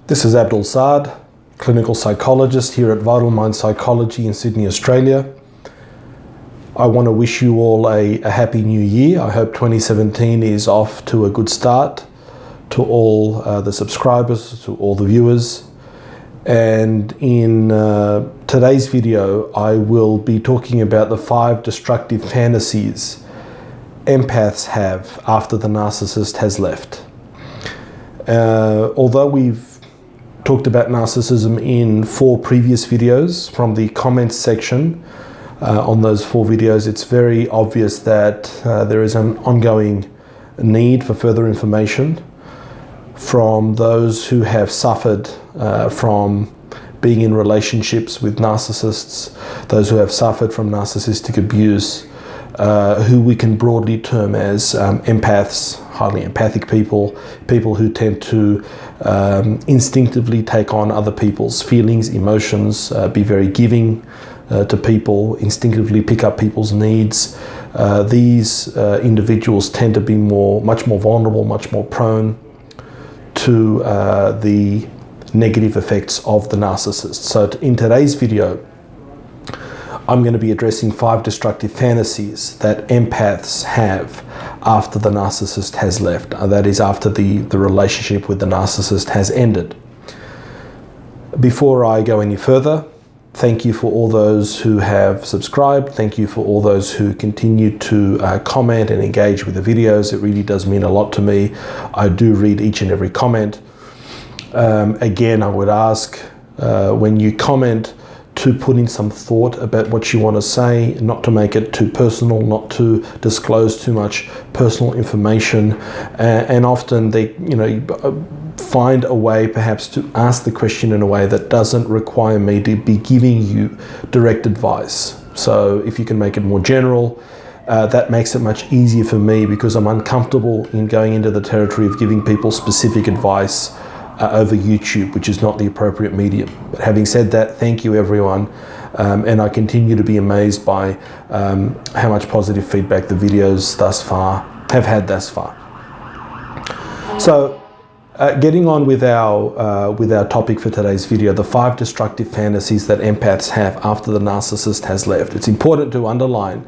This is Abdul Saad, clinical psychologist here at Vital Mind Psychology in Sydney, Australia. I want to wish you all a happy new year. I hope 2017 is off to a good start, to all the subscribers, to all the viewers. And in today's video, I will be talking about the 5 destructive fantasies empaths have after the narcissist has left. Although we've talked about narcissism in 4 previous videos, from the comments section on those 4 videos, it's very obvious that there is an ongoing need for further information from those who have suffered from being in relationships with narcissists, those who have suffered from narcissistic abuse, who we can broadly term as empaths, highly empathic people, people who tend to instinctively take on other people's feelings, emotions, be very giving to people, instinctively pick up people's needs. These individuals tend to be much more vulnerable, much more prone to the negative effects of the narcissist. So in today's video, I'm going to be addressing 5 destructive fantasies that empaths have after the narcissist has left. That is, after the relationship with the narcissist has ended. Before I go any further, thank you for all those who have subscribed. Thank you for all those who continue to comment and engage with the videos. It really does mean a lot to me. I do read each and every comment. Again, I would ask when you comment to put in some thought about what you want to say, not to make it too personal, not to disclose too much personal information, and often they, find a way perhaps to ask the question in a way that doesn't require me to be giving you direct advice. So if you can make it more general, that makes it much easier for me, because I'm uncomfortable in going into the territory of giving people specific advice over YouTube, which is not the appropriate medium. But having said that, thank you everyone, and I continue to be amazed by how much positive feedback the videos have had thus far. So getting on with our topic for today's video, the 5 destructive fantasies that empaths have after the narcissist has left. It's important to underline,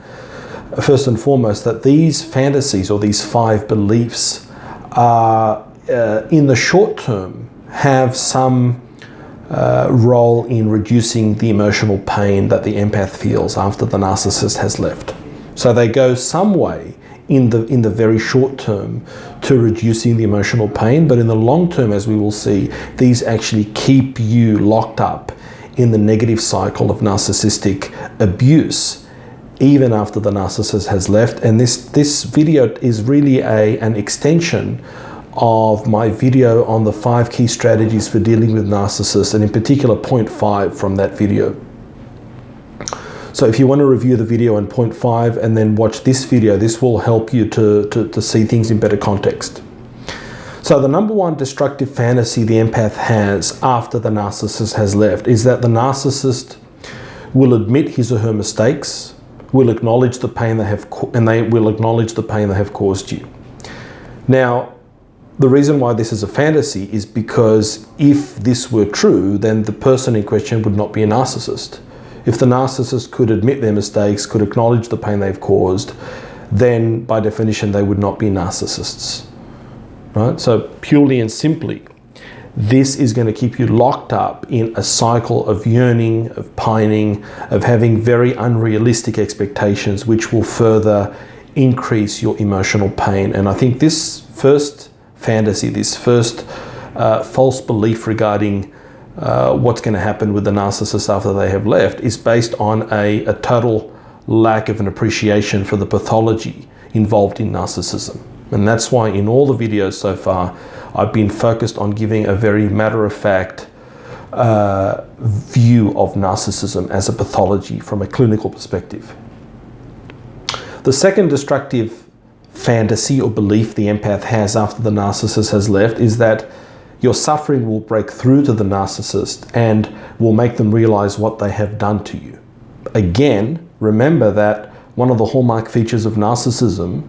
first and foremost, that these fantasies, or these 5 beliefs, are in the short term have some role in reducing the emotional pain that the empath feels after the narcissist has left. So they go some way in the very short term to reducing the emotional pain, but in the long term, as we will see, these actually keep you locked up in the negative cycle of narcissistic abuse even after the narcissist has left. And this video is really an extension of my video on the 5 key strategies for dealing with narcissists, and in particular point 5 from that video. So if you want to review the video on point 5 and then watch this video, this will help you to see things in better context. So the number 1 destructive fantasy the empath has after the narcissist has left is that the narcissist will admit his or her mistakes, will acknowledge the pain they will acknowledge the pain they have caused you. Now, the reason why this is a fantasy is because if this were true, then the person in question would not be a narcissist. If the narcissist could admit their mistakes, could acknowledge the pain they've caused, then by definition they would not be narcissists. Right? So purely and simply, this is going to keep you locked up in a cycle of yearning, of pining, of having very unrealistic expectations, which will further increase your emotional pain. And I think this first fantasy, this first false belief regarding what's going to happen with the narcissist after they have left is based on a total lack of an appreciation for the pathology involved in narcissism. And that's why in all the videos so far, I've been focused on giving a very matter-of-fact view of narcissism as a pathology from a clinical perspective. The second destructive fantasy or belief the empath has after the narcissist has left is that your suffering will break through to the narcissist and will make them realize what they have done to you. Again, remember that one of the hallmark features of narcissism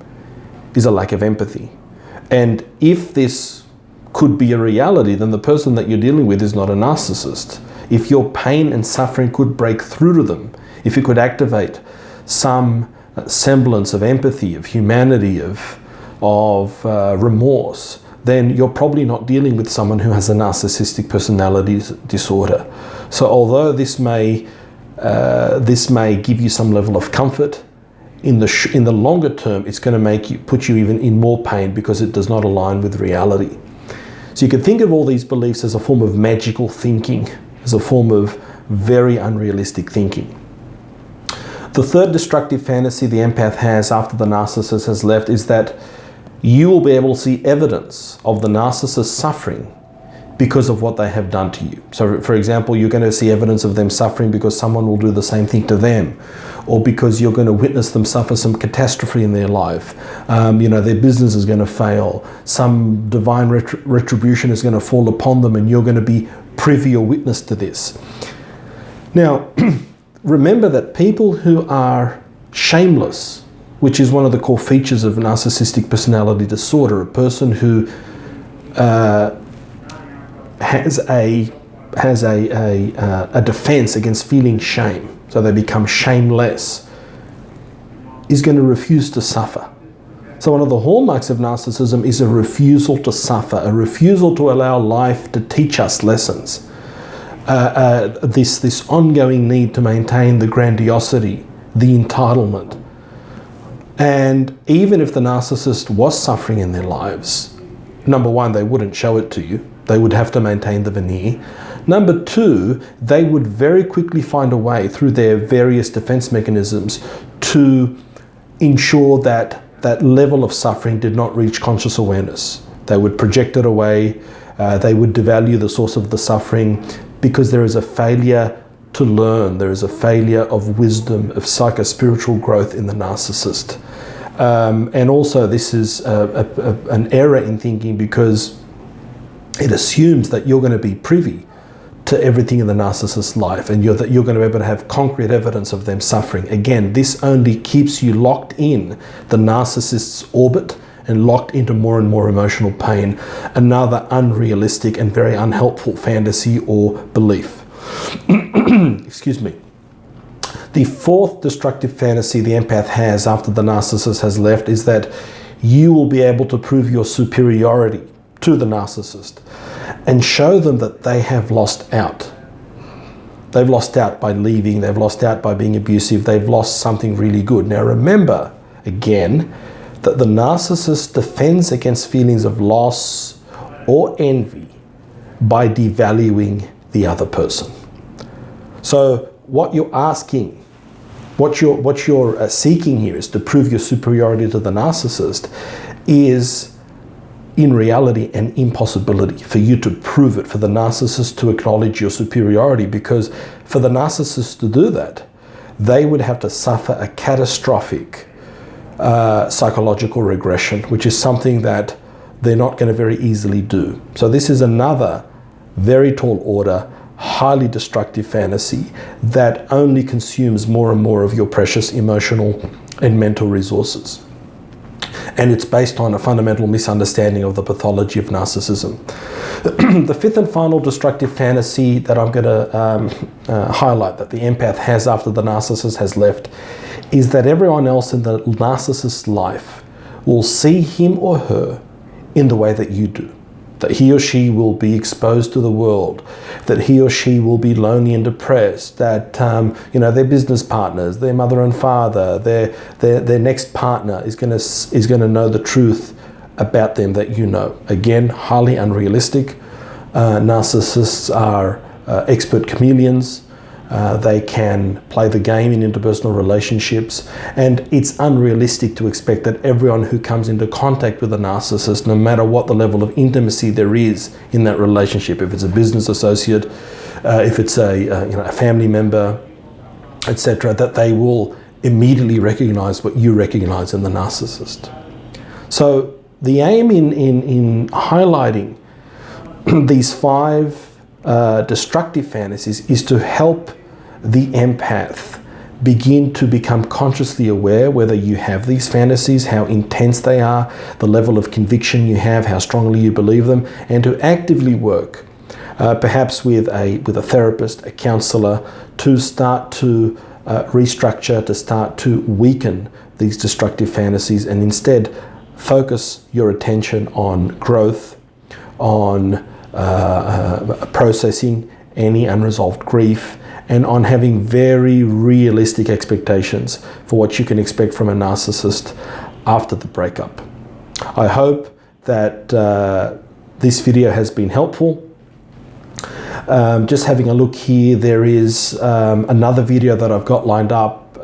is a lack of empathy. And if this could be a reality, then the person that you're dealing with is not a narcissist. If your pain and suffering could break through to them, if you could activate some semblance of empathy, of humanity, of remorse, then you're probably not dealing with someone who has a narcissistic personality disorder. So although this may give you some level of comfort, in the longer term, it's going to put you even in more pain because it does not align with reality. So you can think of all these beliefs as a form of magical thinking, as a form of very unrealistic thinking. The third destructive fantasy the empath has after the narcissist has left is that you will be able to see evidence of the narcissist suffering because of what they have done to you. So for example, you're going to see evidence of them suffering because someone will do the same thing to them, or because you're going to witness them suffer some catastrophe in their life. Their business is going to fail. Some divine retribution is going to fall upon them, and you're going to be privy or witness to this. Now, remember that people who are shameless, which is one of the core features of narcissistic personality disorder, a person who has a defense against feeling shame, so they become shameless, is going to refuse to suffer. So one of the hallmarks of narcissism is a refusal to suffer, a refusal to allow life to teach us lessons. This ongoing need to maintain the grandiosity, the entitlement. And even if the narcissist was suffering in their lives, number one, they wouldn't show it to you. They would have to maintain the veneer. Number two, they would very quickly find a way through their various defense mechanisms to ensure that that level of suffering did not reach conscious awareness. They would project it away. They would devalue the source of the suffering because there is a failure to learn. There is a failure of wisdom, of psycho-spiritual growth in the narcissist. And also this is an error in thinking because it assumes that you're going to be privy to everything in the narcissist's life and that you're going to be able to have concrete evidence of them suffering. Again, this only keeps you locked in the narcissist's orbit and locked into more and more emotional pain. Another unrealistic and very unhelpful fantasy or belief. Excuse me. The fourth destructive fantasy the empath has after the narcissist has left is that you will be able to prove your superiority to the narcissist and show them that they have lost out. They've lost out by leaving, they've lost out by being abusive, they've lost something really good. Now remember, again, that the narcissist defends against feelings of loss or envy by devaluing the other person. So what you're asking, what you're seeking here is to prove your superiority to the narcissist is in reality an impossibility for you to prove it, for the narcissist to acknowledge your superiority, because for the narcissist to do that, they would have to suffer a catastrophic psychological regression, which is something that they're not going to very easily do. So this is another very tall order, highly destructive fantasy that only consumes more and more of your precious emotional and mental resources. And it's based on a fundamental misunderstanding of the pathology of narcissism. The fifth and final destructive fantasy that I'm going to highlight that the empath has after the narcissist has left is that everyone else in the narcissist's life will see him or her in the way that you do. That he or she will be exposed to the world, that he or she will be lonely and depressed, that their business partners, their mother and father, their next partner is going to know the truth about them that you know. Again, highly unrealistic. Narcissists are expert chameleons. They can play the game in interpersonal relationships, and it's unrealistic to expect that everyone who comes into contact with a narcissist, no matter what the level of intimacy there is in that relationship, if it's a business associate, if it's a family member, etc., that they will immediately recognize what you recognize in the narcissist. So the aim in highlighting these five destructive fantasies is to help the empath begin to become consciously aware whether you have these fantasies, how intense they are, the level of conviction you have, how strongly you believe them, and to actively work, perhaps with a therapist, a counselor, to start to restructure, to start to weaken these destructive fantasies, and instead focus your attention on growth, on processing any unresolved grief, and on having very realistic expectations for what you can expect from a narcissist after the breakup. I hope that this video has been helpful. Just having a look here, there is another video that I've got lined up,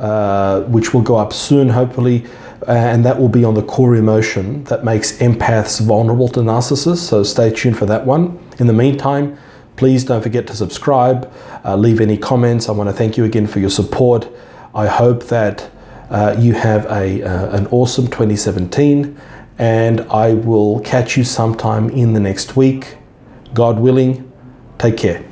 which will go up soon, hopefully, and that will be on the core emotion that makes empaths vulnerable to narcissists, so stay tuned for that one. In the meantime, please don't forget to subscribe, leave any comments. I want to thank you again for your support. I hope that you have an awesome 2017, and I will catch you sometime in the next week. God willing, take care.